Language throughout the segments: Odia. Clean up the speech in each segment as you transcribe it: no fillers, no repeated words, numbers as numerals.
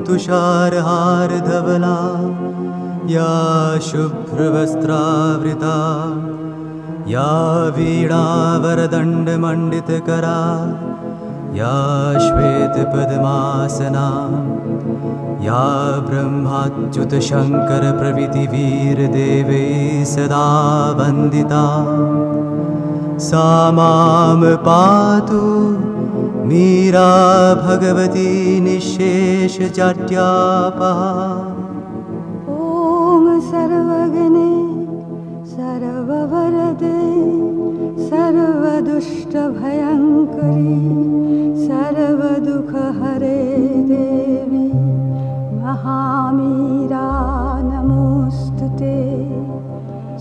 तुषारहार धवला या शुभ्रवस्त्रावृता या वीणावरदण्डमण्डितकरा या श्वेतपद्मासना या ब्रह्माच्युतशङ्करप्रभृतिवीरदेवै सदा वन्दिता सा मां पातु मीरा भगवती निःशेषजाड्यापहा। ॐ सर्वगणे सर्ववरदे सर्वदुष्टभयङ्करी सर्वदुःखहरे देवी महामीरा नमोऽस्तुते।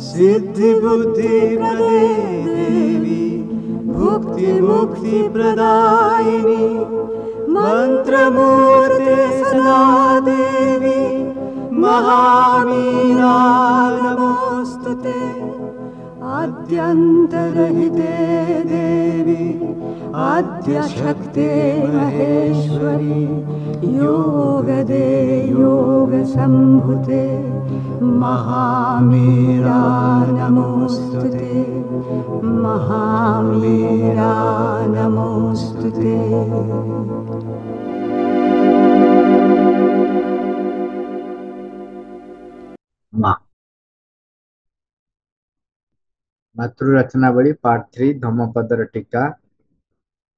सिद्धिबुद्धिप्रदे देवी भुक्तिमुक्तिप्रदायिनी मन्त्रमूर्ते सदा देवी महामीरा नमोऽस्तुते। आद्यन्तरहिते देवी आद्यशक्ते महेश्वरी योगदे योगसम्भुते महामीरा नमोऽस्तुते महामीरा नमोऽस्तुते। मातृरचनावली पार्ट 3 धम्मपदर टीका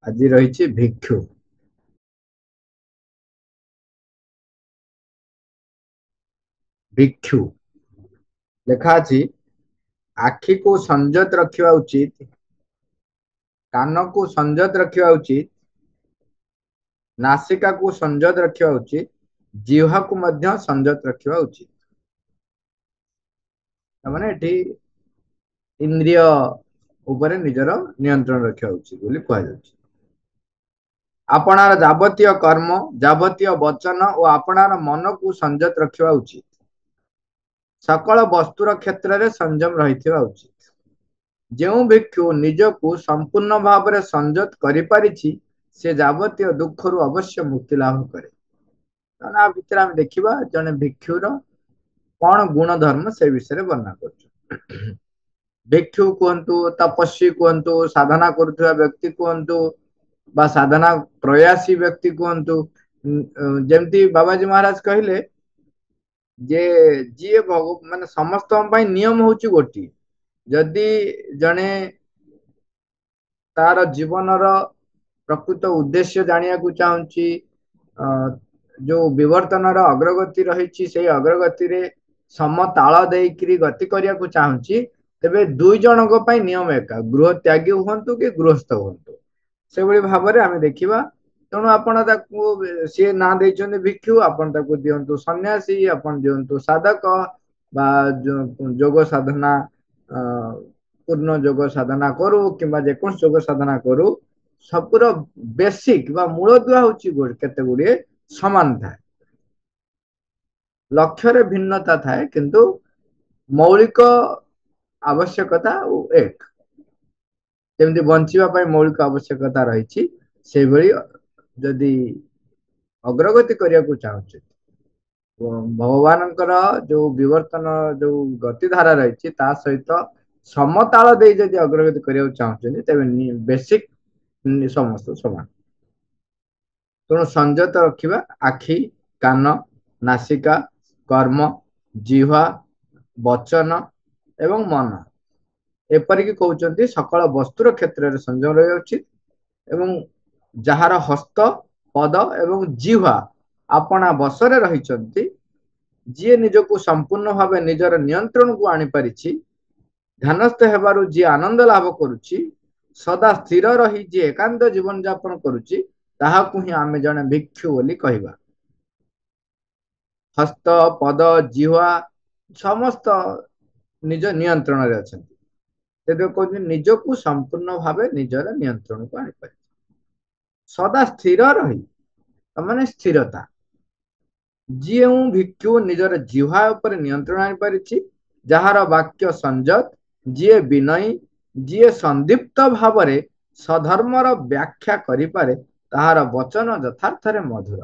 आज रही भिक्षु। भिक्षु लिखा अछि आखि को संयत रखिवा उचित, कान को संयत रखिवा उचित, नासिका को संयत रखिवा उचित, जिह्वा को मध्य संयत रखिवा उचित। माने एठी इंद्रिय उपरे निजर नियंत्रण रखिवा उचित बोली कहा जाउछि। आपनार जावतीय कर्म जावतीय वचन और आपनार मन को संयत रखिवा उचित। सकल वस्तुर क्षेत्र में संयम रही उचित। जो भिक्षु निजको संपूर्ण भाव में संयत करिपारिछि से जावतीय दुखरु अवश्य मुक्ति लाभ करे। भीतर आम देखा जने भिक्षुर कौन गुण धर्म से विषय वर्णना कर। भिक्षु कहतु तपस्वी कहतु साधना करुवा व्यक्ति कहतु बा साधना प्रयासी व्यक्ति कहतु जमती बाबाजी महाराज कहले जे जी माने समस्त नियम हूँ गोटी जदि जने तार जीवनर प्रकृत उद्देश्य जानिया को चाहूँची जो विवर्तनर अग्रगति रही से अग्रगति रे समताल देकरी गति करिया को चाहूँची तेबे दुई जनक पई नियम एका गृह त्यागी हुंतु कि गृहस्थ हुंतु से भली भाव में आम देखा। तेणु आपण सी ना देइछन्ते भिक्षु आपण ताकू दियंतु सन्यासी आपण दियंतु साधक बा जोग साधना पूर्ण जोग साधना करू किंबा जेकोन जोग साधना करू सबुर बेसिक बा मूलदुआ होची केते गुडे समान थाए। लक्ष्य रे भिन्नता थाए किंतु मौलिक आवश्यकता एक जेमती बंचिबा पई मौलिक आवश्यकता रही से भली जदि अग्रगति करिया को चाहूचे भगवान जो विवर्तन जो गतिधारा रही ता सहित समताल दे जदि अग्रगति करिया को चाहूचे तेबे बेसिक समस्त समान। तेणु संयत रखिबा आखि कान नासिका कर्म जिह्वा वचन एवं मन एपरिक कहते सकल वस्तुर क्षेत्र में संयम रही उचित एवं जहार हस्त पद एवं जिह्वा अपना बसरे रही जी निजको संपूर्ण भाव निजर नियंत्रण को आनी पारिछि ध्यानस्थ हेबारु जी आनंद लाभ करुछि सदा स्थिर रही जी एकांत जीवन यापन करुछि ताहाकु ही आमे जने भिक्षु बोली कहिबा। हस्त पद जिह्वा समस्त निज नियंत्रण रे अछंती तेबे कहते निजको संपूर्ण भाव निजर नियंत्रण को आनी पारिछि सदा स्थिर रही माने स्थिरता जी भिक्षु निजर जिह्वा उपर नियंत्रण आनी पारिछि जहार वाक्य संयत जी विनयी जी संदीप्त भाव में सधर्मर व्याख्या करिपारे ताहार वचन यथार्थ रे मधुर।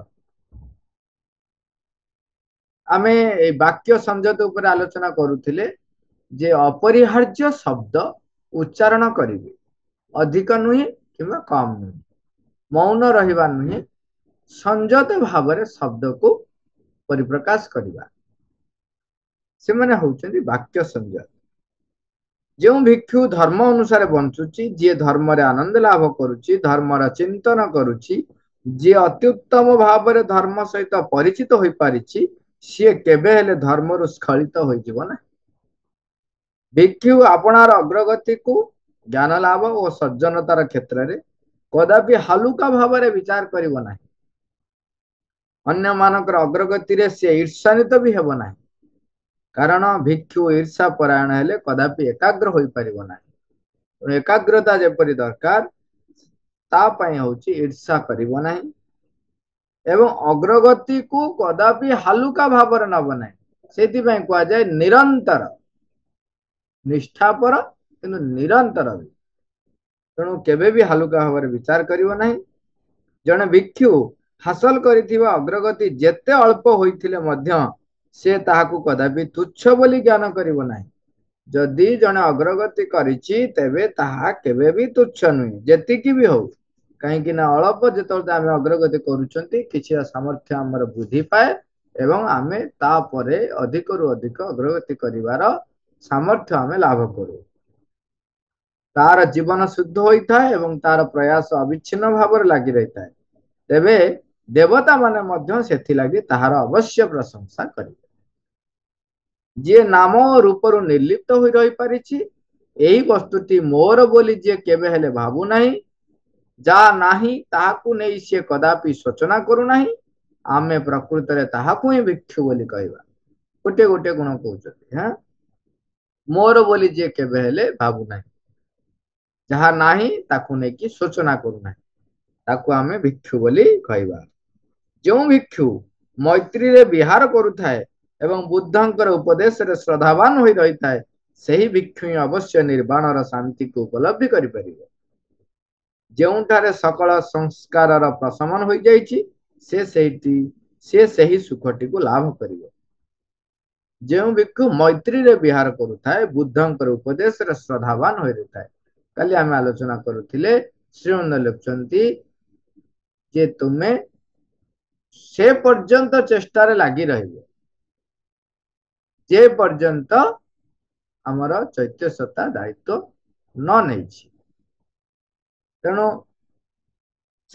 आमे ए वाक्य संयत ऊपर आलोचना करूथिले जे अपरिहार्य शब्द उच्चारण करिवे अधिक नुहे किंवा कम नुहे मौन रहिबा नुहे संयत भावरे शब्द को परिप्रकाश करिबा से माने होउछन्ति वाक्य संयत जो भिक्षु धर्म अनुसार बंचुची जे धर्म रे आनंद लाभ करुची धर्मर चिंतन करुची जे अत्युत्तम भावरे धर्म सहित परिचित होई पारिची सी केबे हेले धर्म स्खलित हो ना भिक्षु आपणार अग्रगति को ज्ञान लाभ और सज्जनतार क्षेत्र में कदापि हालुका भाव में विचार करिवो नाही अन्य मानकर अग्रगति रे से ईर्षान्वित भी हेबो नाही कारण भिक्षु ईर्षा परायण हेले कदापि एकाग्र होई परिवो नाही एकाग्रता जेपरि दरकार ता पई होची ईर्षा करिवो नाही एवं अग्रगति को कदापि हालुका भाव में नब नाही सेति पई कुआ जाय निरंतर निष्ठापर किंतु निरंतर तेणु केबे भी हालुका भाव में विचार करिवो नाही जने भिक्षु हासिल करिथिबा अग्रगति जेते अल्प होइथिले मध्य से ताहाकु कदापि तुच्छ बोली ज्ञान करिवो नाही जदि जने अग्रगति करिछि तेबे ताहा केबे भी तुच्छ नुहे जेतिकी भी हो कहीं ना अल्प जेतोल आमे अग्रगति करूछंती किछि सामर्थ्य हमर वृद्धि पाए एवं आमे तापरे अधिक रु अधिक अग्रगति करिवार सामर्थ्य आमे लाभ करू तार जीवन शुद्ध होता है एवं तार प्रयास अविच्छिन्न भाव लगी रहता है तेबे देवता माने मध्य सेथि लागि ताहार अवश्य प्रशंसा करिवे जे नाम रूपरु निर्लिप्त होई रही पारिछि एही वस्तुटी मोर बोली जे केबे हेले भाबु नाही जा नाही ताहाकु नै से कदापि सोचना करू नाही आमे प्रकृत रे ताहाकु ही भिक्षु बोली कहबा गोटे गोटे गुण कहउछथि हां मोर बोली जे केबे हेले भाबु नाही जहा नाही ताकु नै कि सोचना करू नाही ताकु आमे भिक्षु बोली कहबा जो भिक्षु मैत्री रे विहार करुथाए एवं बुद्धंकर उपदेश रे श्रद्धावान होई रहिथाए सही भिक्षु अवश्य निर्वाणर शांति को उपलब्धि करि परिबो जेउठारे सकल संस्कारर प्रशमन होई जाईछि से सही सुखटी को लाभ करिवो जो भिक्षु मैत्री रे विहार करुथाए बुद्धंकर उपदेश रे श्रद्धावान होई रहिथाए काली आमे आलोचना करुथिले श्रीमंद लिखुछंती जे तुमे से पर्यंत चेष्टा रे लागि रहिबो जे पर्यंत हमर चैत्यसत्ता दायित्व न नैछि तेणु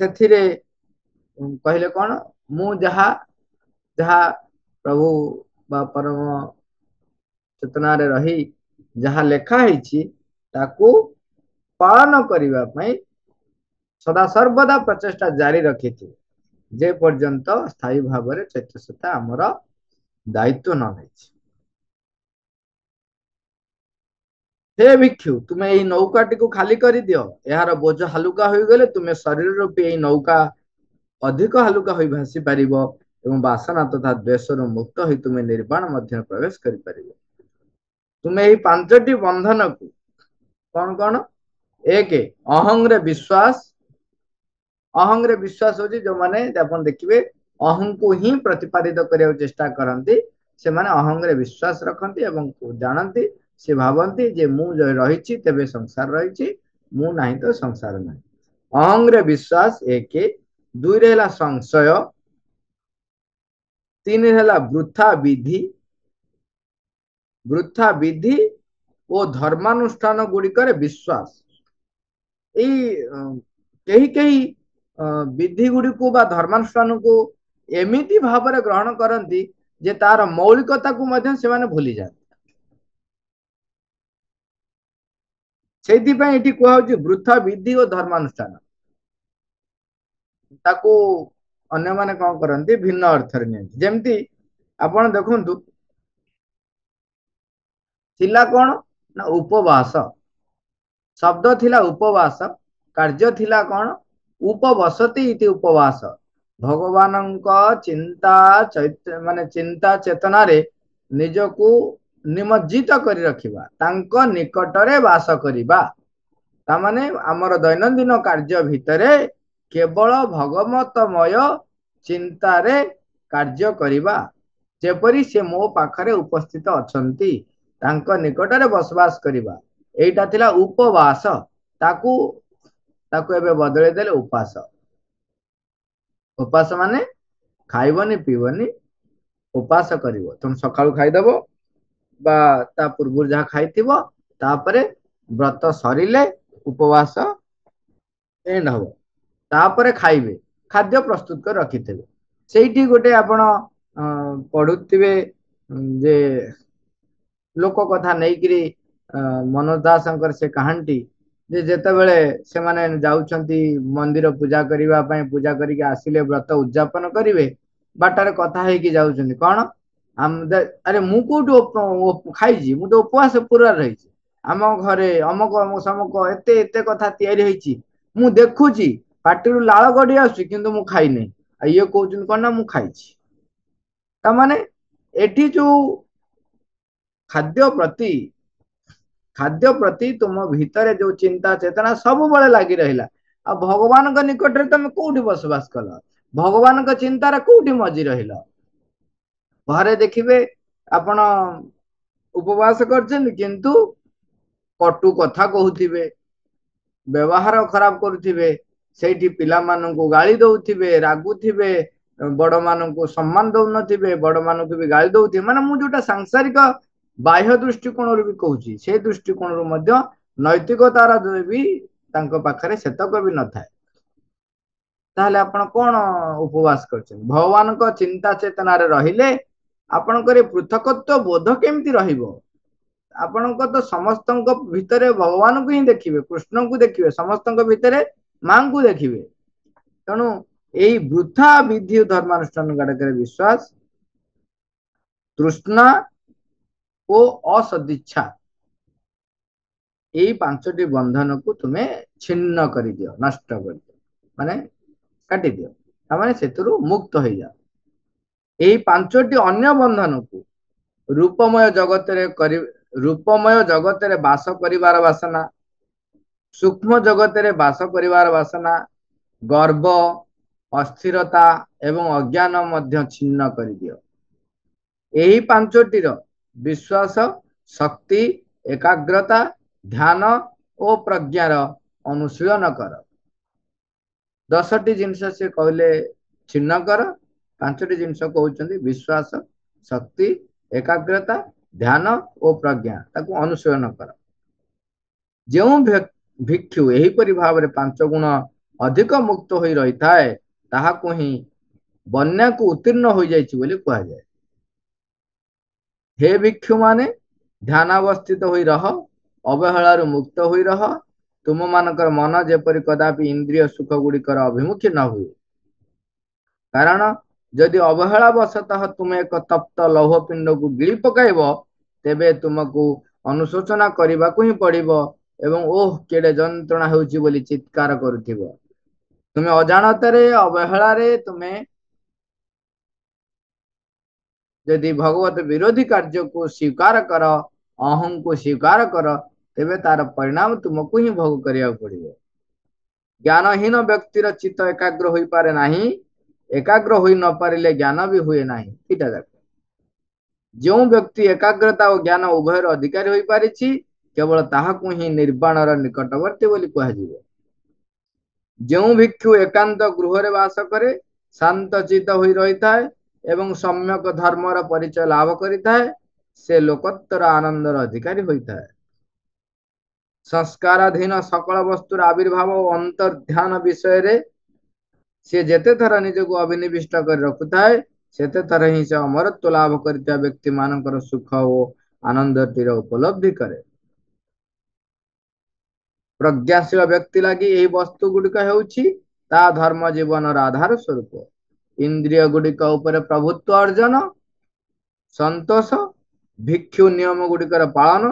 सेथिरे कहले कोन मु जहा जहा प्रभु बा परम चेतना रे रही जहा लेखा हैछि ताकू पालन करिबा पई सदा सर्वदा प्रचेष्टा जारी रखिथि जे पर्यंत स्थायी भाव में चैत्यसत्ता आमर दायित्व न नैछि हे भिक्षु तुमे एही नौकाटी को खाली करि दियो यार बोझ हालुका होई गले तुमे शरीर रूपी एही नौका अधिक हालुका होई भासी पारिबो एवं वासना तथा द्वेषर मुक्त होई तुमे निर्वाण मध्य प्रवेश करि पारिबो तुमे एही पांचटी बंधन को कौन कौन एक अहंग रे विश्वास होची जो माने अपन देखिबे अहं को ही प्रतिपादित करिया चेष्टा करंती से माने अहंग रे विश्वास रखंती एवं जानंती से भावंती जे मु जो रहिछि तेबे संसार रहिछि मु नाही तो संसार नाही अहंग रे विश्वास एक दुई रे हला संशय तीन रे हला वृथा विधि ओ धर्मानुष्ठान गुडी करे विश्वास कही कही विधि गुडी को बा धर्मानुष्ठान को एमिति भाव रे ग्रहण करंती जे तार मौलिकता को मध्य से माने भूली जाते सेति एटी कुआ होची वृथा विधि और धर्मानुष्ठान ताकू अन्य माने कौन करंती भिन्न अर्थ रे नियंती जेमती आपण देखंतु थिला कोन ना उपवास शब्द थिला उपवास कार्य थिला कोन उपवसति इति उपवास भगवानंक चिंता माने चिंता चेतना रे निजको निमज्जित करी रखिबा तांको निकटरे वास करिबा ता माने हमर दैनंदिन कार्य भितरे केवल भगवतमय चिंता रे कार्य करिबा ଯେପରି ସେ ମୋ ପାଖରେ ଉପସ୍ଥିତ ଅଛନ୍ତି, ତାଙ୍କ ନିକଟରେ ବସବାସ କରିବା। ଏଇଟା ଥିଲା ଉପବାସ, ତାକୁ ତାକୁ ଏବେ ବଦଳେଇ ଦେଲେ ଉପାସ। ଉପାସ ମାନେ ଖାଇବନି ପିଇବନି, ଉପାସ କରିବ। ତମେ ସକାଳୁ ଖାଇଦବ ବା ତା ପୂର୍ବରୁ ଯାହା ଖାଇଥିବ, ତାପରେ ବ୍ରତ ସରିଲେ ଉପବାସ ଏଣ୍ଡ ହବ, ତାପରେ ଖାଇବେ। ଖାଦ୍ୟ ପ୍ରସ୍ତୁତ କରି ରଖିଥିବେ। ସେଇଠି ଗୋଟେ ଆପଣ ପଢୁଥିବେ ଯେ ଲୋକ କଥା ନେଇକିରି ମନୋଜ ଦାସଙ୍କର ସେ କାହାଣୀଟି, ଯେ ଯେତେବେଳେ ସେମାନେ ଯାଉଛନ୍ତି ମନ୍ଦିର ପୂଜା କରିବା ପାଇଁ, ପୂଜା କରିକି ଆସିଲେ ବ୍ରତ ଉଦ୍ଯାପନ କରିବେ, ବାଟରେ କଥା ହେଇକି ଯାଉଛନ୍ତି କଣ, ଆରେ ମୁଁ କୋଉଠୁ ଖାଇଛି, ମୁଁ ତ ଉପବାସ ପୁରା ରହିଛି। ଆମ ଘରେ ଅମକ ସମକ ଏତେ ଏତେ କଥା ତିଆରି ହେଇଛି, ମୁଁ ଦେଖୁଛି ପାଟିରୁ ଲାଳ ଗଡି ଆସୁଛି, କିନ୍ତୁ ମୁଁ ଖାଇନି। ଆଉ ଇଏ କହୁଛନ୍ତି କଣ ନା ମୁଁ ଖାଇଛି। ତାମାନେ ଏଠି ଯୋଉ ଖାଦ୍ୟ ପ୍ରତି ତୁମ ଭିତରେ ଯୋଉ ଚିନ୍ତା ଚେତନା ସବୁବେଳେ ଲାଗି ରହିଲା, ଆଉ ଭଗବାନଙ୍କ ନିକଟରେ ତମେ କୋଉଠି ବସବାସ କଲ, ଭଗବାନଙ୍କ ଚିନ୍ତାରେ କୋଉଠି ମଜି ରହିଲ। ଘରେ ଦେଖିବେ ଆପଣ ଉପବାସ କରିଛନ୍ତି, କିନ୍ତୁ କଟୁ କଥା କହୁଥିବେ, ବ୍ୟବହାର ଖରାପ କରୁଥିବେ, ସେଇଠି ପିଲାମାନଙ୍କୁ ଗାଳି ଦଉଥିବେ, ରାଗୁଥିବେ, ବଡ ମାନଙ୍କୁ ସମ୍ମାନ ଦଉନଥିବେ, ବଡ ମାନଙ୍କୁ ବି ଗାଳି ଦଉଥିବେ। ମାନେ ମୁଁ ଯୋଉଟା ସାଂସାରିକ ବାହ୍ୟ ଦୃଷ୍ଟିକୋଣରୁ ବି କହୁଛି, ସେ ଦୃଷ୍ଟିକୋଣରୁ ମଧ୍ୟ ନୈତିକତାର ବି ତାଙ୍କ ପାଖରେ ସେତକ ବି ନଥାଏ। ତାହେଲେ ଆପଣ କଣ ଉପବାସ କରିଛନ୍ତି? ଭଗବାନଙ୍କ ଚିନ୍ତା ଚେତନାରେ ରହିଲେ ଆପଣଙ୍କର ପୃଥକତ୍ଵ ବୋଧ କେମିତି ରହିବ? ଆପଣଙ୍କ ତ ସମସ୍ତଙ୍କ ଭିତରେ ଭଗବାନଙ୍କୁ ହିଁ ଦେଖିବେ, କୃଷ୍ଣଙ୍କୁ ଦେଖିବେ, ସମସ୍ତଙ୍କ ଭିତରେ ମାଙ୍କୁ ଦେଖିବେ। ତେଣୁ ଏଇ ବୃଥା ବିଧି ଧର୍ମାନୁଷ୍ଠାନ ଗୁଡାକରେ ବିଶ୍ୱାସ, ତୃଷ୍ଣା ଓ ଅସଦିଚ୍ଛା, ଏଇ ପାଞ୍ଚଟି ବନ୍ଧନକୁ ତୁମେ ଛିନ୍ନ କରିଦିଅ, ନଷ୍ଟ କରିଦିଅ, ମାନେ କାଟିଦିଅ। ତାମାନେ ସେଥିରୁ ମୁକ୍ତ ହେଇଯାଅ। ଏଇ ପାଞ୍ଚଟି ଅନ୍ୟ ବନ୍ଧନକୁ ରୂପମୟ ଜଗତରେ ବାସ କରିବାର ବାସନା, ସୂକ୍ଷ୍ମ ଜଗତରେ ବାସ କରିବାର ବାସନା, ଗର୍ବ, ଅସ୍ଥିରତା ଏବଂ ଅଜ୍ଞାନ ମଧ୍ୟ ଛିନ୍ନ କରିଦିଅ। ଏହି ପାଞ୍ଚଟିର ବିଶ୍ୱାସ, ଶକ୍ତି, ଏକାଗ୍ରତା, ଧ୍ୟାନ ଓ ପ୍ରଜ୍ଞାର ଅନୁଶୀଳନ କର। 10ଟି ଜିନିଷ ସେ କହିଲେ ଛିନ୍ନ କର, 5ଟି ଜିନିଷ କହୁଛନ୍ତି ବିଶ୍ୱାସ, ଶକ୍ତି, ଏକାଗ୍ରତା, ଧ୍ୟାନ ଓ ପ୍ରଜ୍ଞା, ତାକୁ ଅନୁଶୀଳନ କର। ଯେଉଁ ଭିକ୍ଷୁ ଏହିପରି ଭାବରେ 5 ଗୁଣ ଅଧିକ ମୁକ୍ତ ହୋଇ ରହିଥାଏ, ତାହାକୁ ହିଁ ବନ୍ୟାକୁ ଉତ୍ତୀର୍ଣ୍ଣ ହୋଇଯାଇଛି ବୋଲି କୁହାଯାଏ। ହେ ଭିକ୍ଷୁ ମାନେ, ଧ୍ୟାନାବସ୍ଥିତ ହୋଇ ରହ, ଅବହେଳାରୁ ମୁକ୍ତ ହୋଇ ରହ। ତୁମମାନଙ୍କର ମନ ଯେପରି କଦାପି ଇନ୍ଦ୍ରିୟ ସୁଖ ଗୁଡିକର ଅଭିମୁଖୀ ନ ହୁଏ। କାରଣ ଯଦି ଅବହେଳା ବଶତଃ ତୁମେ ଏକ ତପ୍ତ ଲୌହ ପିଣ୍ଡକୁ ଗିଳି ପକାଇବ, ତେବେ ତୁମକୁ ଅନୁଶୋଚନା କରିବାକୁ ହିଁ ପଡିବ ଏବଂ ଓଃ କେଡେ ଯନ୍ତ୍ରଣା ହେଉଛି ବୋଲି ଚିତ୍କାର କରୁଥିବ। ତୁମେ ଅଜାଣତରେ ଅବହେଳାରେ ତୁମେ ଯଦି ଭଗବତ ବିରୋଧୀ କାର୍ଯ୍ୟକୁ ସ୍ୱୀକାର କର, ଅହଂକୁ ସ୍ୱୀକାର କର, ତେବେ ତାର ପରିଣାମ ତୁମକୁ ହିଁ ଭୋଗ କରିବାକୁ ପଡିବ। ଜ୍ଞାନହୀନ ବ୍ୟକ୍ତିର ଚିତ୍ତ ଏକାଗ୍ର ହୋଇପାରେ ନାହିଁ, ଏକାଗ୍ର ହୋଇ ନ ପାରିଲେ ଜ୍ଞାନ ବି ହୁଏ ନାହିଁ। ଏଇଟା ଦେଖ, ଯେଉଁ ବ୍ୟକ୍ତି ଏକାଗ୍ରତା ଓ ଜ୍ଞାନ ଉଭୟର ଅଧିକାରୀ ହୋଇପାରିଛି, କେବଳ ତାହାକୁ ହିଁ ନିର୍ବାଣର ନିକଟବର୍ତ୍ତୀ ବୋଲି କୁହାଯିବ। ଯେଉଁ ଭିକ୍ଷୁ ଏକାନ୍ତ ଗୃହରେ ବାସ କରେ, ଶାନ୍ତ ଚିତ୍ତ ହୋଇ ରହିଥାଏ ଏବଂ ସମ୍ୟକ ଧର୍ମର ପରିଚୟ ଲାଭ କରିଥାଏ, ସେ ଲୋକୋତ୍ତର ଆନନ୍ଦର ଅଧିକାରୀ ହୋଇଥାଏ। ସଂସ୍କାରାଧୀନ ସକଳ ବସ୍ତୁର ଆବିର୍ଭାବ ଓ ଅନ୍ତର୍ଧ୍ୟାନ ବିଷୟରେ ସେ ଯେତେ ଥର ନିଜକୁ ଅଭିନିବିଷ୍ଟ କରି ରଖୁଥାଏ, ସେତେ ଥର ହିଁ ସେ ଅମରତ୍ୱ ଲାଭ କରିଥିବା ବ୍ୟକ୍ତି ମାନଙ୍କର ସୁଖ ଓ ଆନନ୍ଦଟିର ଉପଲବ୍ଧି କରେ। ପ୍ରଜ୍ଞାଶୀଳ ବ୍ୟକ୍ତି ଲାଗି ଏହି ବସ୍ତୁ ଗୁଡିକ ହେଉଛି ତା ଧର୍ମ ଜୀବନର ଆଧାର ସ୍ୱରୂପ। ଇନ୍ଦ୍ରିୟ ଗୁଡିକ ଉପରେ ପ୍ରଭୁତ୍ୱ ଅର୍ଜନ, ସନ୍ତୋଷ, ଭିକ୍ଷୁ ନିୟମ ଗୁଡିକର ପାଳନ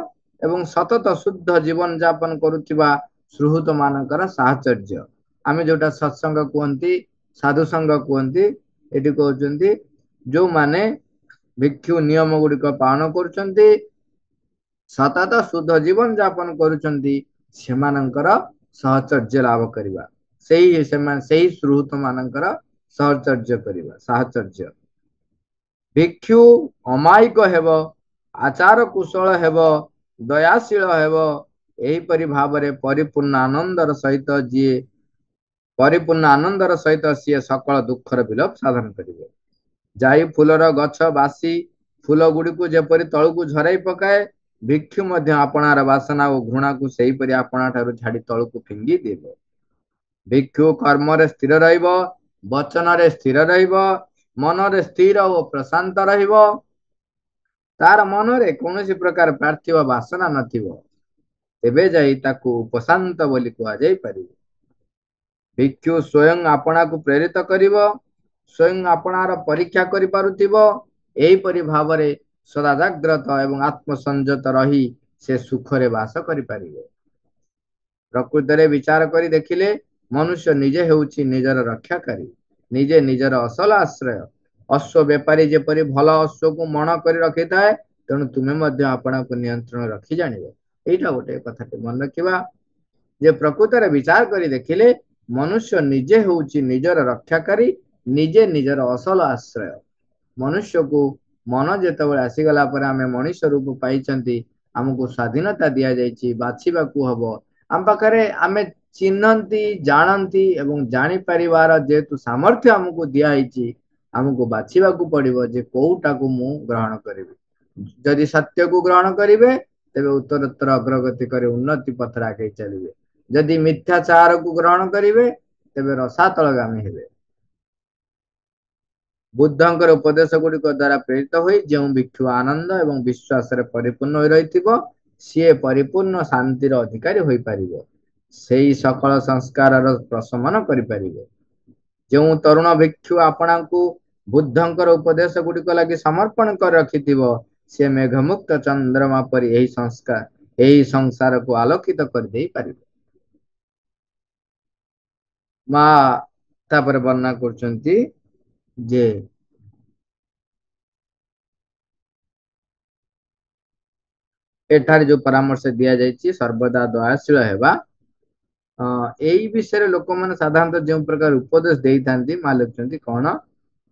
ଏବଂ ସତତ ଶୁଦ୍ଧ ଜୀବନ ଯାପନ କରୁଥିବା ସୁହୃତ ମାନଙ୍କର ସାହଚର୍ଯ୍ୟ। ଆମେ ଯୋଉଟା ସତ୍ସଙ୍ଗ କୁହନ୍ତି, ସାଧୁ ସଂଘ କୁହନ୍ତି, ଏଠି କହୁଛନ୍ତି ଯୋଉମାନେ ଭିକ୍ଷୁ ନିୟମ ଗୁଡିକ ପାଳନ କରୁଛନ୍ତି, ସତତ ଶୁଦ୍ଧ ଜୀବନ ଯାପନ କରୁଛନ୍ତି, ସେମାନଙ୍କର ସାହଚର୍ଯ୍ୟ ଲାଭ କରିବା, ସେଇ ସୁହୃତ ମାନଙ୍କର ସାହଚର୍ଯ୍ୟ କରିବା, ସାହଚର୍ଯ୍ୟ। भिक्षु अमायिक हेब, आचार कुशल हेब, दयाशील हेब, एहीपरि भावरे परिपूर्ण आनंदर सहित जीए परिपूर्ण आनंदर सहित सीए सकल दुखर विलोप साधन करिवे। जाई फूलर गछ बासी फूल गुड़ी को जेपरि तळକୁ झराई पकाए, भिक्षु ମଧ୍ୟ ଆପଣାର ବାସନା ଓ ଘୃଣାକୁ ସେହିପରି ଆପଣା ଠାରୁ ଛାଡ଼ି ତଳକୁ ଫିଙ୍ଗି ଦେବ। भिक्षु कर्मରେ ସ୍ଥିର ରହିବ, ବଚନରେ ସ୍ଥିର ରହିବ, ମନରେ ସ୍ଥିର ଓ ପ୍ରଶାନ୍ତ ରହିବ। ତାର ମନରେ କୌଣସି ପ୍ରକାର ପାର୍ଥିବ ବାସନା ନଥିବ, ତେବେ ଯାଇ ତାକୁ ଉପଶାନ୍ତ ବୋଲି କୁହାଯାଇ ପାରିବ। भिक्षु स्वयं ଆପଣାକୁ ପ୍ରେରିତ କରିବ, स्वयं ଆପଣାର ପରୀକ୍ଷା କରିପାରୁଥିବ। ଏହିପରି ଭାବରେ ସଦା ଜାଗ୍ରତ ଏବଂ ଆତ୍ମସଂଯତ ରହି ସେ ସୁଖରେ ବାସ କରିପାରିବ। ପ୍ରକୃତରେ ବିଚାର କରି ଦେଖିଲେ ମନୁଷ୍ୟ ନିଜେ ହେଉଛି ନିଜର ରକ୍ଷାକାରୀ, ନିଜେ ନିଜର ଅସଲ ଆଶ୍ରୟ। ଅଶ୍ୱ ବେପାରୀ ଯେପରି ଭଲ ଅଶ୍ୱକୁ ମଣ କରି ରଖିଥାଏ, ତେଣୁ ତୁମେ ମଧ୍ୟ ଆପଣଙ୍କୁ ନିୟନ୍ତ୍ରଣ ରଖି ଜାଣିବ। ଏଇଟା ଗୋଟେ କଥାଟେ ମନେ ରଖିବା ଯେ ପ୍ରକୃତରେ ବିଚାର କରି ଦେଖିଲେ ମନୁଷ୍ୟ ନିଜେ ହେଉଛି ନିଜର ରକ୍ଷାକାରୀ, ନିଜେ ନିଜର ଅସଲ ଆଶ୍ରୟ। ମନୁଷ୍ୟକୁ ମନ ଯେତେବେଳେ ଆସିଗଲା ପରେ ଆମେ ମଣିଷ ରୂପ ପାଇଛନ୍ତି, ଆମକୁ ସ୍ୱାଧୀନତା ଦିଆଯାଇଛି, ବାଛିବାକୁ ହବ। ଆମ ପାଖରେ ଆମେ ଚିହ୍ନନ୍ତି, ଜାଣନ୍ତି ଏବଂ ଜାଣିପାରିବାର ଯେହେତୁ ସାମର୍ଥ୍ୟ ଆମକୁ ଦିଆହେଇଛି, ଆମକୁ ବାଛିବାକୁ ପଡିବ ଯେ କୋଉଟାକୁ ମୁଁ ଗ୍ରହଣ କରିବି। ଯଦି ସତ୍ୟକୁ ଗ୍ରହଣ କରିବେ ତେବେ ଉତ୍ତରୋତ୍ତର ଅଗ୍ରଗତି କରି ଉନ୍ନତି ପଥରେ ଆଗେଇ ଚାଲିବେ। ଯଦି ମିଥ୍ୟାଚାରକୁ ଗ୍ରହଣ କରିବେ ତେବେ ରସାତଳଗାମୀ ହେବେ। ବୁଦ୍ଧଙ୍କର ଉପଦେଶ ଗୁଡିକ ଦ୍ୱାରା ପ୍ରେରିତ ହୋଇ ଯେଉଁ ଭିକ୍ଷୁ ଆନନ୍ଦ ଏବଂ ବିଶ୍ୱାସରେ ପରିପୂର୍ଣ୍ଣ ହୋଇ ରହିଥିବ, ସିଏ ପରିପୂର୍ଣ୍ଣ ଶାନ୍ତିର ଅଧିକାରୀ ହୋଇପାରିବ। ସେହି ସକଳ ସଂସ୍କାରର ପ୍ରଶମନ କରିପାରିବ। ଯେଉଁ ତରୁଣ ଭିକ୍ଷୁ ଆପଣଙ୍କୁ ବୁଦ୍ଧଙ୍କର ଉପଦେଶ ଗୁଡିକ ଲାଗି ସମର୍ପଣ କରି ରଖିଥିବ, ସେ ମେଘମୁକ୍ତ ଚନ୍ଦ୍ରମା ପରି ଏହି ସଂସାରକୁ ଆଲୋକିତ କରିଦେଇ ପାରିବ। ମା ତାପରେ ବର୍ଣ୍ଣନା କରୁଛନ୍ତି ଯେ ଏଠାରେ ଯୋଉ ପରାମର୍ଶ ଦିଆଯାଇଛି ସର୍ବଦା ଦୟାଶୀଳ ହେବା, ଏଇ ବିଷୟରେ ଲୋକମାନେ ସାଧାରଣତଃ ଯେଉଁ ପ୍ରକାର ଉପଦେଶ ଦେଇଥାନ୍ତି, ମା ଲେଖୁଛନ୍ତି କଣ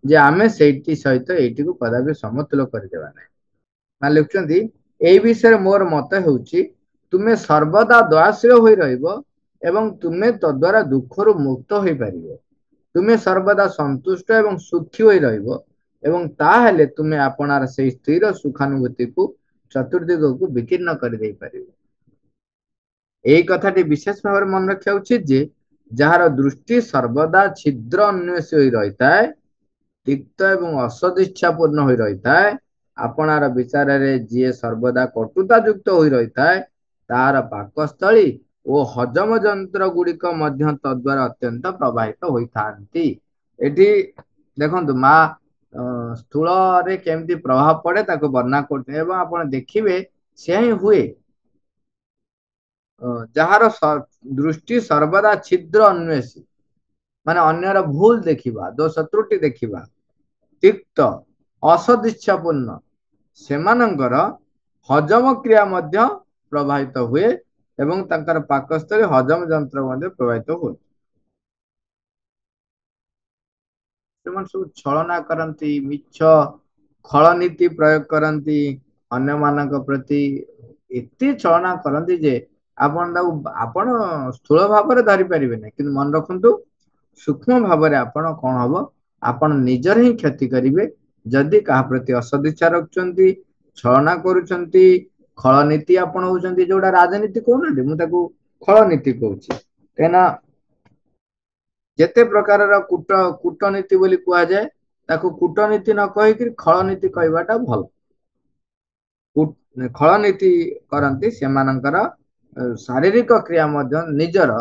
ଯେ ଆମେ ସେଇଠି ସହିତ ଏଇଟିକୁ କଦାପି ସମତୁଲ କରିଦେବା ନାହିଁ। ମା ଲେଖୁଛନ୍ତି ଏଇ ବିଷୟରେ ମୋର ମତ ହେଉଛି ତୁମେ ସର୍ବଦା ଦୟାଶୀଳ ହୋଇ ରହିବ ଏବଂ ତୁମେ ତଦ୍ୱାରା ଦୁଃଖରୁ ମୁକ୍ତ ହୋଇପାରିବ। ତୁମେ ସର୍ବଦା ସନ୍ତୁଷ୍ଟ ଏବଂ ସୁଖୀ ହୋଇ ରହିବ ଏବଂ ତାହେଲେ ତୁମେ ଆପଣାର ସେଇ ସ୍ଥିର ସୁଖାନୁଭୂତିକୁ ଚତୁର୍ଦିଗକୁ ବିକୀର୍ଣ୍ଣ କରିଦେଇପାରିବ। এই কথাটি ବିଶେଷ ଭାବରେ ମନେ ରଖିବା ଉଚିତ ଯେ ଯାହାର ଦୃଷ୍ଟି ସର୍ବଦା ଛିଦ୍ର ଅନ୍ୱେଷୀ ହୋଇ ରହିଥାଏ, ତିକ୍ତ ଏବଂ ଅସଦିଚ୍ଛାପୂର୍ଣ୍ଣ ହୋଇ ରହିଥାଏ, ଆପଣାର ବିଚାରରେ ଯିଏ ସର୍ବଦା କଟୁତା ଯୁକ୍ତ ହୋଇ ରହିଥାଏ, ତାହାର ପାକସ୍ଥଳୀ ଓ ହଜମ ଯନ୍ତ୍ର ଗୁଡିକ ମଧ୍ୟ ତଦ୍ୱାରା ଅତ୍ୟନ୍ତ ପ୍ରବାହିତ ହୋଇଥାନ୍ତି। ଏଠି ଦେଖନ୍ତୁ ମା ସ୍ଥୂଳରେ କେମିତି ପ୍ରଭାବ ପଡେ ତାକୁ ବର୍ଣ୍ଣନା କରୁଛନ୍ତି ଏବଂ ଆପଣ ଦେଖିବେ ସେ ହିଁ ହୁଏ। ଯାହାର ଦୃଷ୍ଟି ସର୍ବଦା ଛିଦ୍ର ଅନ୍ୱେଷୀ, ମାନେ ଅନ୍ୟର ଭୁଲ ଦେଖିବା, ଦୋଷ ତ୍ରୁଟି ଦେଖିବା, ତିକ୍ତ ଅସଦିଚ୍ଛାପୂର୍ଣ୍ଣ, ସେମାନଙ୍କର ହଜମ କ୍ରିୟା ମଧ୍ୟ ପ୍ରଭାବିତ ହୁଏ ଏବଂ ତାଙ୍କର ପାକସ୍ଥଳୀ ହଜମ ଯନ୍ତ୍ର ମଧ୍ୟ ପ୍ରଭାବିତ ହୁଏ। ସେମାନେ ସବୁ ଛଳନା କରନ୍ତି, ମିଛ ଖଳ ନୀତି ପ୍ରୟୋଗ କରନ୍ତି, ଅନ୍ୟମାନଙ୍କ ପ୍ରତି ଏତେ ଛଳନା କରନ୍ତି ଯେ ଆପଣ ସ୍ଥୂଳ ଭାବରେ ଧରି ପାରିବେ ନାହିଁ, କିନ୍ତୁ ମନେ ରଖନ୍ତୁ ସୂକ୍ଷ୍ମ ଭାବରେ ଆପଣ କଣ ହବ, ଆପଣ ନିଜର ହିଁ କ୍ଷତି କରିବେ ଯଦି କାହା ପ୍ରତି ଅସଦିଚ୍ଛା ରଖୁଛନ୍ତି, ଛଳନା କରୁଛନ୍ତି, ଖଳ ନୀତି ଆପଣ ହଉଛନ୍ତି, ଯୋଉଟା ରାଜନୀତି କହୁନାହାନ୍ତି, ମୁଁ ତାକୁ ଖଳ ନୀତି କହୁଛି। କାହିଁକିନା ଯେତେ ପ୍ରକାରର କୂଟନୀତି ବୋଲି କୁହାଯାଏ, ତାକୁ କୂଟନୀତି ନ କହିକି ଖଳ ନୀତି କହିବାଟା ଭଲ। ଖଳ ନୀତି କରନ୍ତି, ସେମାନଙ୍କର ଶାରୀରିକ କ୍ରିୟା ମଧ୍ୟ ନିଜର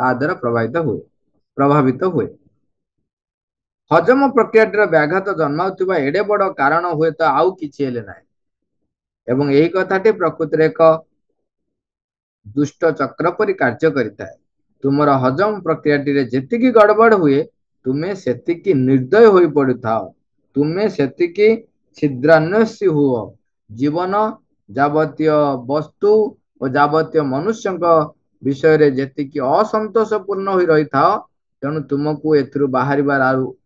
ଆଦର ପ୍ରଭାବିତ ହୁଏ। ହଜମ ପ୍ରକ୍ରିୟାଟିର ବ୍ୟାଘାତ ଜନ୍ମାଉଥିବା ଏଡେ ବଡ କାରଣ ହୁଏତ ଆଉ କିଛି ହେଲେ ନାହିଁ ଏବଂ ଏହି କଥାଟି ପ୍ରକୃତିରେ ଏକ ଦୁଷ୍ଟ ଚକ୍ର ପରି କାର୍ଯ୍ୟ କରିଥାଏ। ତୁମର ହଜମ ପ୍ରକ୍ରିୟାଟିରେ ଯେତିକି ଗଡବଡ ହୁଏ, ତୁମେ ସେତିକି ନିର୍ଦ୍ଦୟ ହୋଇ ପଡୁଥାଅ, ତୁମେ ସେତିକି ଛିଦ୍ରାନ୍ୱେଷୀ ହୁଅ। ଜୀବନ, ଯାବତୀୟ ବସ୍ତୁ ଓ ଯାବତୀୟ ମନୁଷ୍ୟଙ୍କ ବିଷୟରେ ଯେତିକି ଅସନ୍ତୋଷପୂର୍ଣ୍ଣ ହୋଇ ରହିଥାଅ, ତେଣୁ ତୁମକୁ ଏଥିରୁ ବାହାରିବାର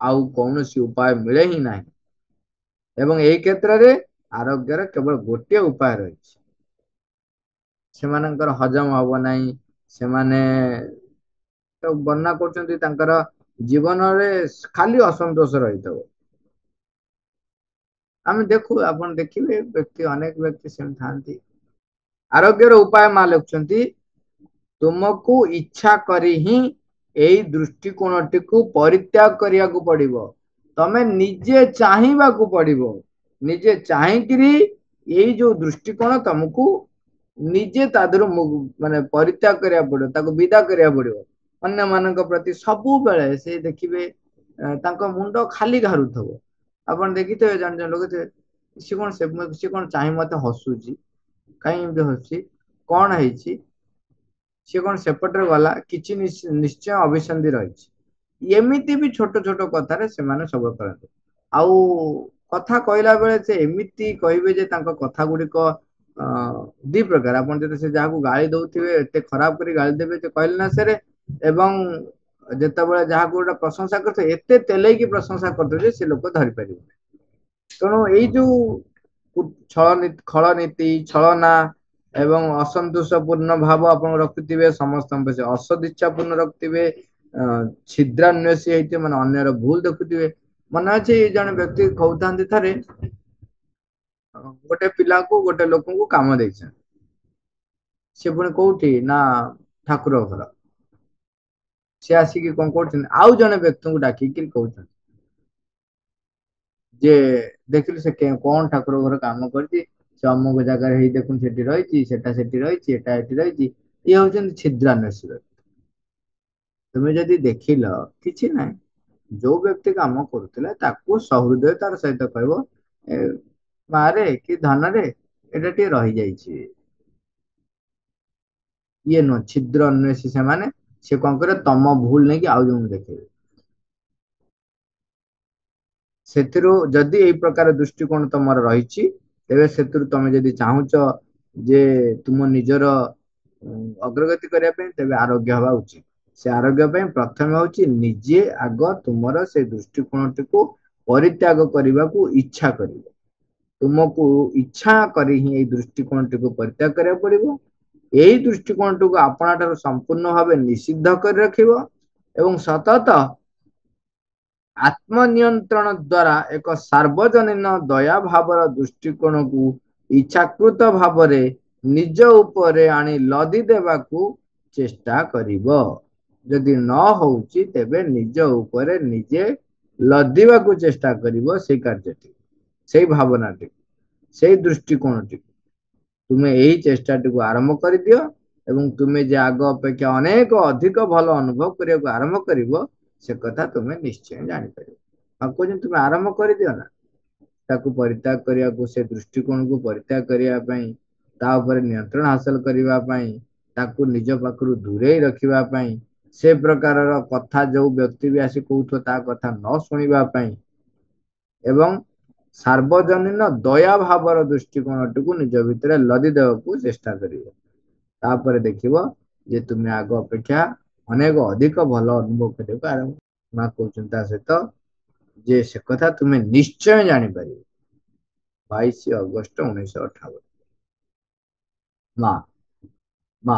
ଆଉ କୌଣସି ଉପାୟ ମିଳେ ହିଁ ନାହିଁ। ଏବଂ ଏହି କ୍ଷେତ୍ରରେ ଆରୋଗ୍ୟର କେବଳ ଗୋଟିଏ ଉପାୟ ରହିଛି। ସେମାନଙ୍କର ହଜମ ହବ ନାହିଁ, ସେମାନେ ବର୍ଣ୍ଣନା କରୁଛନ୍ତି ତାଙ୍କର ଜୀବନରେ ଖାଲି ଅସନ୍ତୋଷ ରହିଥିବ। ଆମେ ଦେଖୁ, ଆପଣ ଦେଖିବେ ବ୍ୟକ୍ତି, ଅନେକ ବ୍ୟକ୍ତି ସେମିତି ଥାନ୍ତି। ଆରୋଗ୍ୟର ଉପାୟ ମା ଲେଖୁଛନ୍ତି, ତୁମକୁ ଇଚ୍ଛା କରି ହିଁ ଏଇ ଦୃଷ୍ଟିକୋଣଟିକୁ ପରିତ୍ୟାଗ କରିବାକୁ ପଡିବ। ତମେ ନିଜେ ଚାହିଁବାକୁ ପଡିବ, ନିଜେ ଚାହିଁକିରି ଏଇ ଯୋଉ ଦୃଷ୍ଟିକୋଣ ତମକୁ ନିଜେ ତା ଦେହରୁ ମାନେ ପରିତ୍ୟାଗ କରିବାକୁ ପଡିବ, ତାକୁ ବିଦା କରିବାକୁ ପଡିବ। ଅନ୍ୟମାନଙ୍କ ପ୍ରତି ସବୁବେଳେ ସେ ଦେଖିବେ ତାଙ୍କ ମୁଣ୍ଡ ଖାଲି ଘାରୁଥିବ। ଆପଣ ଦେଖିଥିବେ, ଜଣେ ଜଣେ ଲୋକ ଥିବେ, ସେ କଣ ଚାହିଁ ମତେ ହସୁଛି, କାହିଁ ଏମିତି ହସୁଛି, କଣ ହେଇଛି, ସିଏ କଣ ସେପଟରେ ଗଲା, କିଛି ନିଶ୍ଚୟ ଅଭିସନ୍ଧି ରହିଛି। ଏମିତି ବି ଛୋଟ ଛୋଟ କଥାରେ ସେମାନେ ସବୁ କରନ୍ତି। ଆଉ କଥା କହିଲା ବେଳେ ସେ ଏମିତି କହିବେ ଯେ ତାଙ୍କ କଥା ଗୁଡିକ ଦି ପ୍ରକାର। ଆପଣ ଯଦି ସେ ଯାହାକୁ ଗାଳି ଦଉଥିବେ, ଏତେ ଖରାପ କରି ଗାଳି ଦେବେ ଯେ କହିଲେ ନା ସେରେ, ଏବଂ ଯେତେବେଳେ ଯାହାକୁ ଗୋଟେ ପ୍ରଶଂସା କରିଥିବେ, ଏତେ ତେଲେଇକି ପ୍ରଶଂସା କରିଥିବେ ଯେ ସେ ଲୋକ ଧରିପାରିବନି। ତେଣୁ ଏଇ ଯୋଉ ଖଳ ନୀତି, ଛଳନା ଏବଂ ଅସନ୍ତୋଷ ପୂର୍ଣ୍ଣ ଭାବ ଆପଣ ରଖୁଥିବେ, ସମସ୍ତଙ୍କ ପ୍ରତି ଅସଦିଚ୍ଛା ପୂର୍ଣ୍ଣ ରଖୁଥିବେ, ଛିଦ୍ରାନ୍ୱେଷୀ ହେଇଥିବେ, ମାନେ ଅନ୍ୟର ଭୁଲ ଦେଖୁଥିବେ। ମନେ ଅଛି, ଜଣେ ବ୍ୟକ୍ତି କହୁଥାନ୍ତି, ଥରେ ଗୋଟେ ପିଲାକୁ ଗୋଟେ ଲୋକଙ୍କୁ କାମ ଦେଇଛନ୍ତି। ସେ ପୁଣି କୋଉଠି ନା ଠାକୁର ଘର। ସେ ଆସିକି କଣ କରୁଛନ୍ତି, ଆଉ ଜଣେ ବ୍ୟକ୍ତିଙ୍କୁ ଡାକିକି କହୁଛନ୍ତି ଯେ ଦେଖିଲୁ ସେ କଣ ଠାକୁର ଘର କାମ କରିଛି, ସେ ଅମୁକ ଜାଗାରେ ହେଇ ଦେଖୁନ ସେଠି ରହିଛି, ସେଟା ସେଠି ରହିଛି, ଏଟା ଏଠି ରହିଛି। ଇଏ ହଉଛନ୍ତି ଛିଦ୍ରାନ୍ୱେଷୀ। ତୁମେ ଯଦି ଦେଖିଲ, କିଛି ନାହିଁ, ଯୋଉ ବ୍ୟକ୍ତି କାମ କରୁଥିଲା ତାକୁ ସହୃଦୟତାର ସହିତ କହିବ, ଏ ମାରେ କି ଧନରେ ଏଇଟା ଟିକେ ରହିଯାଇଛି। ଇଏ ନୁହଁ ଛିଦ୍ର ଅନ୍ୱେଷୀ ସେମାନେ। ସେ କଣ କରିବେ, ତମ ଭୁଲ ନେଇକି ଆଉ ଜଣଙ୍କୁ ଦେଖେଇବେ। ସେଥିରୁ ଯଦି ଏଇ ପ୍ରକାର ଦୃଷ୍ଟିକୋଣ ତମର ରହିଛି, ତେବେ ସେଥିରୁ ତମେ ଯଦି ଚାହୁଁଛ ଯେ ତୁମ ନିଜର ଅଗ୍ରଗତି କରିବା ପାଇଁ, ତେବେ ଆରୋଗ୍ୟ ହବା ଉଚିତ। ସେ ଆରୋଗ୍ୟ ପାଇଁ ପ୍ରଥମେ ହଉଛି ନିଜେ ଆଗ ତୁମର ସେ ଦୃଷ୍ଟିକୋଣଟିକୁ ପରିତ୍ୟାଗ କରିବାକୁ ଇଚ୍ଛା କରିବ। ତୁମକୁ ଇଚ୍ଛା କରି ହିଁ ଏଇ ଦୃଷ୍ଟିକୋଣଟିକୁ ପରିତ୍ୟାଗ କରିବାକୁ ପଡିବ। ଏଇ ଦୃଷ୍ଟିକୋଣଟିକୁ ଆପଣା ଠାରୁ ସମ୍ପୂର୍ଣ୍ଣ ଭାବେ ନିଷିଦ୍ଧ କରି ରଖିବ ଏବଂ ସତତଃ ଆତ୍ମନିୟନ୍ତ୍ରଣ ଦ୍ଵାରା ଏକ ସାର୍ବଜନୀନ ଦୟା ଭାବର ଦୃଷ୍ଟିକୋଣକୁ ଇଚ୍ଛାକୃତ ଭାବରେ ନିଜ ଉପରେ ଆଣି ଲଦି ଦେବାକୁ ଚେଷ୍ଟା କରିବ। ଯଦି ନ ହଉଛି, ତେବେ ନିଜ ଉପରେ ନିଜେ ଲଦିବାକୁ ଚେଷ୍ଟା କରିବ ସେଇ କାର୍ଯ୍ୟଟି, ସେଇ ଭାବନାଟି, ସେଇ ଦୃଷ୍ଟିକୋଣଟି। ତୁମେ ଏଇ ଚେଷ୍ଟାଟିକୁ ଆରମ୍ଭ କରିଦିଅ ଏବଂ ତୁମେ ଯେ ଆଗ ଅପେକ୍ଷା ଅନେକ ଅଧିକ ଭଲ ଅନୁଭବ କରିବାକୁ ଆରମ୍ଭ କରିବ, ସେ କଥା ତୁମେ ନିଶ୍ଚୟ ଜାଣିପାରିବ। ଆଉ କହୁଛନ୍ତି ତୁମେ ଆରମ୍ଭ କରିଦିଅ ନା, ତାକୁ ପରିତ୍ୟାଗ କରିବାକୁ, ସେ ଦୃଷ୍ଟିକୋଣକୁ ପରିତ୍ୟାଗ କରିବା ପାଇଁ, ତା ଉପରେ ନିୟନ୍ତ୍ରଣ ହାସଲ କରିବା ପାଇଁ, ତାକୁ ନିଜ ପାଖରୁ ଦୂରେଇ ରଖିବା ପାଇଁ, ସେ ପ୍ରକାରର କଥା ଯୋଉ ବ୍ୟକ୍ତି ବି ଆସି କହୁଥିବ ତା କଥା ନ ଶୁଣିବା ପାଇଁ, ଏବଂ ସାର୍ବଜନୀନ ଦୟା ଭାବର ଦୃଷ୍ଟିକୋଣଟିକୁ ନିଜ ଭିତରେ ଲଦି ଦେବାକୁ ଚେଷ୍ଟା କରିବ। ତାପରେ ଦେଖିବ ଯେ ତୁମେ ଆଗ ଅପେକ୍ଷା ଅନେକ ଅଧିକ ଭଲ ଅନୁଭବ କରିବାକୁ ଆରମ୍ଭ। ମା କହୁଛନ୍ତି ତା ସହିତ ଯେ ସେ କଥା ତୁମେ ନିଶ୍ଚୟ ଜାଣିପାରିବ। 22 ଅଗଷ୍ଟ 1958। ମା, ମା,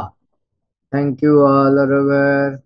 thank you all, Robert.